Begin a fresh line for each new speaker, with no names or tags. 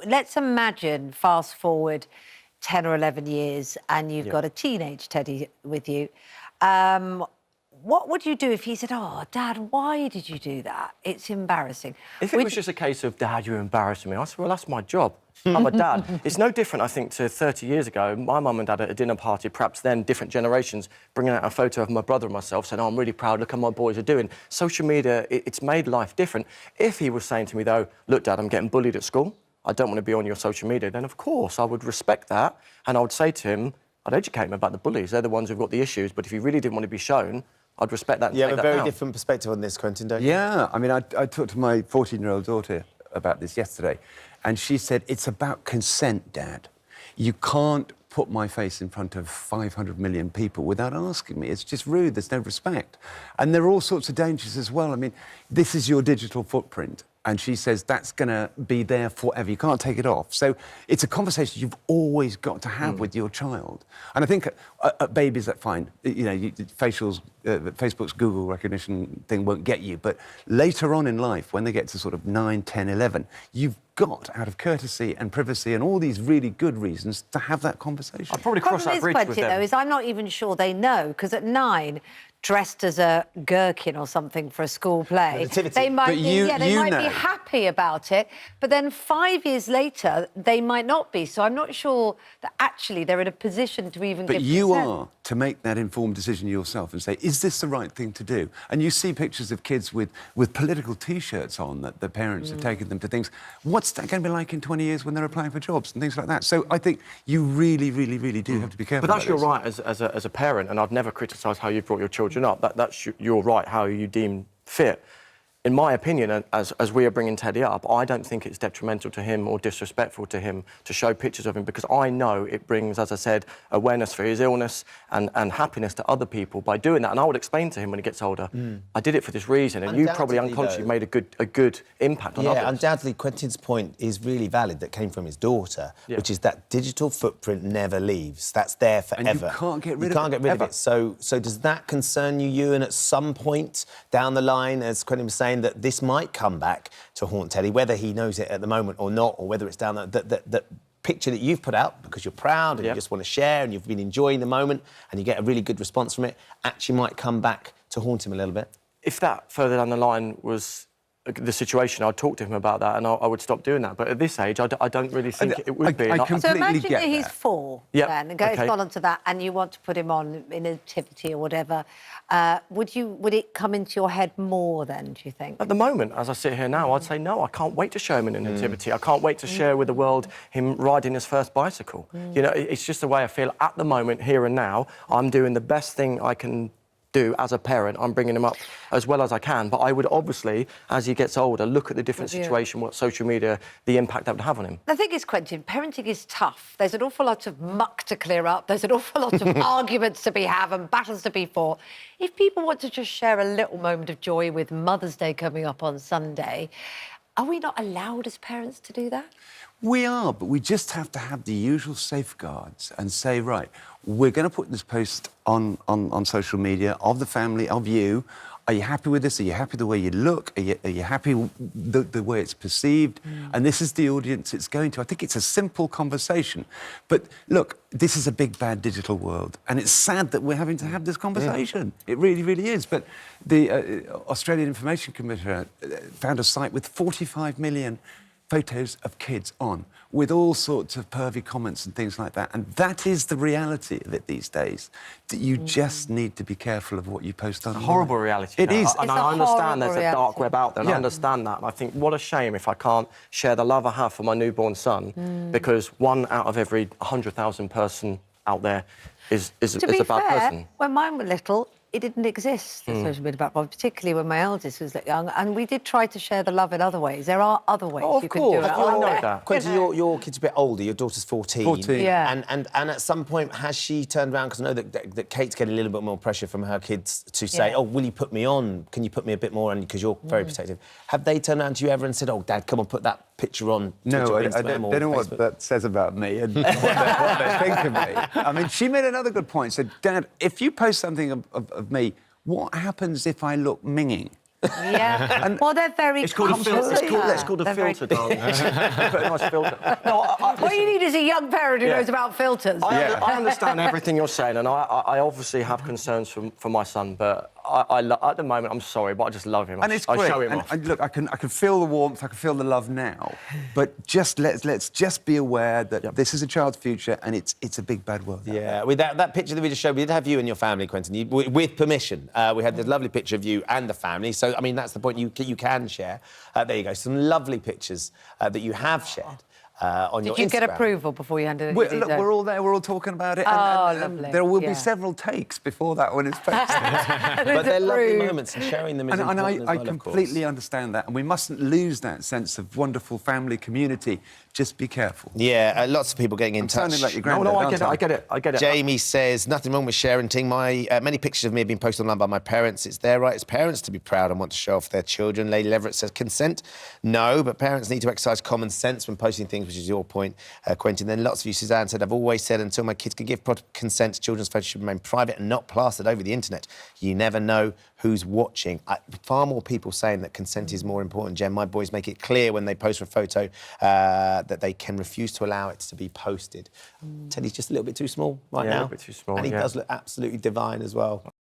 Let's imagine, fast forward 10 or 11 years and you've got a teenage Teddy with you. What would you do if he said, "Oh, Dad, why did you do that? It's embarrassing."
If it was just a case of, "Dad, you're embarrassing me," I said, "Well, that's my job. I'm a dad." It's no different, I think, to 30 years ago. My mum and dad at a dinner party, perhaps then, different generations, bringing out a photo of my brother and myself, saying, "Oh, I'm really proud, look how my boys are doing." Social media, it's made life different. If he was saying to me, though, "Look, Dad, I'm getting bullied at school, I don't want to be on your social media," then, of course, I would respect that, and I would say to him, I'd educate him about the bullies. They're the ones who've got the issues, but if he really didn't want to be shown, I'd respect that and
You
take
have a
that
very
now.
different perspective on this, Quentin, don't you?
Yeah, I mean, I talked to my 14-year-old daughter about this yesterday, and she said, "It's about consent, Dad. You can't put my face in front of 500 million people without asking me. It's just rude, there's no respect." And there are all sorts of dangers as well. I mean, this is your digital footprint. And she says that's going to be there forever. You can't take it off. So it's a conversation you've always got to have with your child. And I think at babies, that's fine. You know, Facebook's Google recognition thing won't get you. But later on in life, when they get to sort of 9, 10, 11, you've got, out of courtesy and privacy and all these really good reasons, to have that conversation.
I'd probably cross that bridge with them.
Though, is I'm not even sure they know, because at 9, dressed as a gherkin or something for a school play, they might be happy about it, but then 5 years later, they might not be. So I'm not sure that actually they're in a position to even give consent. But
you are to make that informed decision yourself and say, is this the right thing to do? And you see pictures of kids with political T-shirts on that the parents have taken them to things. What's that going to be like in 20 years when they're applying for jobs and things like that? So I think you really, really, really do have to be careful.
But that's your right as a parent, and I'd never criticise how you've brought your children up. That's your right, how you deem fit. In my opinion, as we are bringing Teddy up, I don't think it's detrimental to him or disrespectful to him to show pictures of him, because I know it brings, as I said, awareness for his illness and happiness to other people by doing that. And I would explain to him when he gets older, I did it for this reason, and you probably unconsciously made a good impact on others.
Yeah, undoubtedly, Quentin's point is really valid that came from his daughter, which is that digital footprint never leaves. That's there forever.
And you can't get rid of it.
You can't get rid of it. So does that concern you, Ewan, at some point down the line, as Quentin was saying, that this might come back to haunt Teddy, whether he knows it at the moment or not, or whether it's down that picture that you've put out because you're proud and you just want to share and you've been enjoying the moment and you get a really good response from it, actually might come back to haunt him a little bit?
If that further down the line was the situation, I'd talk to him about that and I would stop doing that. But at this age, I don't really think it would be.
So imagine that he's 4 then, and goes on to that, and you want to put him on in a nativity or whatever. Would it come into your head more then, do you think?
At the moment, as I sit here now, I'd say no, I can't wait to show him in a nativity. I can't wait to share with the world him riding his first bicycle. You know, it's just the way I feel at the moment, here and now. I'm doing the best thing I can do as a parent. I'm bringing him up as well as I can, but I would obviously, as he gets older, look at the different situation, what social media, the impact that would have on him.
The thing is, Quentin, parenting is tough. There's an awful lot of muck to clear up. There's an awful lot of arguments to be had and battles to be fought. If people want to just share a little moment of joy with Mother's Day coming up on Sunday, are we not allowed as parents to do that?
We are, but we just have to have the usual safeguards and say, right, we're going to put this post on social media of the family, of you. Are you happy with this? Are you happy with the way you look? Are you happy with the way it's perceived? And this is the audience it's going to. I think it's a simple conversation. But look, this is a big, bad digital world. And it's sad that we're having to have this conversation. It really, really is. But the Australian Information Commission found a site with 45 million photos of kids on, with all sorts of pervy comments and things like that. And that is the reality of it these days, that you just need to be careful of what you post online.
It's a horrible reality.
It is.
And I understand there's a dark web out there, and I understand that. And I think, what a shame if I can't share the love I have for my newborn son, because 1 out of every 100,000 person out there is a bad person.
When mine were little, it didn't exist, the social media platform, particularly when my eldest was young. And we did try to share the love in other ways. There are other ways you can do it.
I know that.
Quentin, your kid's a bit older. Your daughter's 14.
14.
Yeah.
And at some point, has she turned around? Because I know that Kate's getting a little bit more pressure from her kids to say, oh, will you put me on? Can you put me a bit more on? Because you're very protective. Have they turned around to you ever and said, oh, Dad, come on, put that picture on?
No, I don't know what that says about me and what they think of me. I mean, she made another good point. Said, Dad, if you post something of me, what happens if I look minging?
Yeah. Well, they're very
It's called a filter. It's called a filter, darling. Put a nice filter. No,
what you need is a young parent who knows about filters.
I understand everything you're saying, and I obviously have concerns for my son, but at the moment, I'm sorry, but I just love him.
And it's
I
great.
show him off.
And look, I can feel the warmth, I can feel the love now, but just let's just be aware that this is a child's future, and it's a big bad world.
Yeah, with that picture that we just showed, we did have you and your family, Quentin, with permission. We had this lovely picture of you and the family. So, I mean, that's the point. You can share. There you go. Some lovely pictures that you have shared. On your Instagram.
Did you get approval before you handed it?
Look, we're all there, we're all talking about it. And there will be several takes before that when it's posted.
But they're lovely moments, and sharing them is important as well,
I completely understand that, and we mustn't lose that sense of wonderful family community. Just be careful.
Yeah, lots of people getting in touch.
Sounding like your granddad,
I get it.
Jamie says, nothing wrong with sharing. Many pictures of me have been posted online by my parents. It's their right as parents to be proud and want to show off their children. Lady Leverett says, consent? No, but parents need to exercise common sense when posting things, which is your point, Quentin. Then lots of you, Susanna said, I've always said until my kids can give consent, children's photos should remain private and not plastered over the internet. You never know who's watching. Far more people saying that consent is more important, Jen. My boys make it clear when they post a photo that they can refuse to allow it to be posted. Teddy's just a little bit too small right now.
A little bit too small,
and he does look absolutely divine as well.